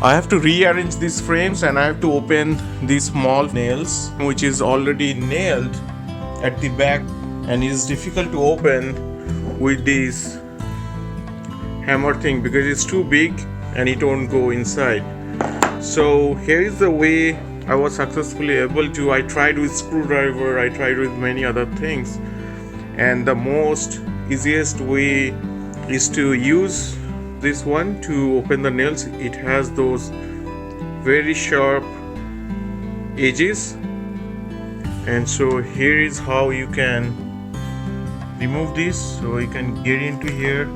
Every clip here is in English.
I have to rearrange these frames and I have to open these small nails which is already nailed at the back, and it is difficult to open with this hammer thing because it's too big and it won't go inside. So here is the way I was successfully able to. I tried with screwdriver, I tried with many other things, and the most easiest way is to use this one to open the nails. It has those very sharp edges, and so here is how you can remove this. So you can get into here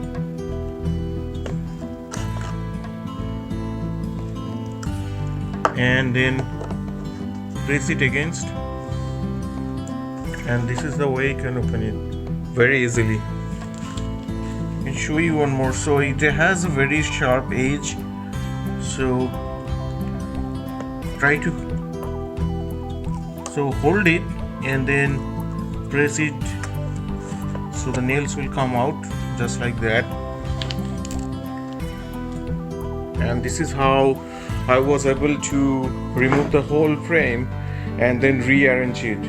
and then press it against, and this is the way you can open it very easily. I can show you one more. So it has a very sharp edge, so try to hold it and then press it so the nails will come out just like that. And this is how I was able to remove the whole frame and then rearrange it.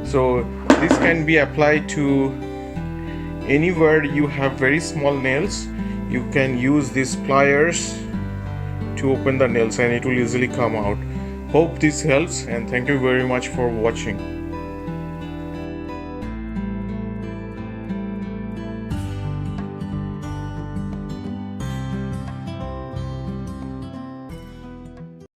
So this can be applied to anywhere you have very small nails. You can use these pliers to open the nails and it will easily come out. Hope this helps, and thank you very much for watching.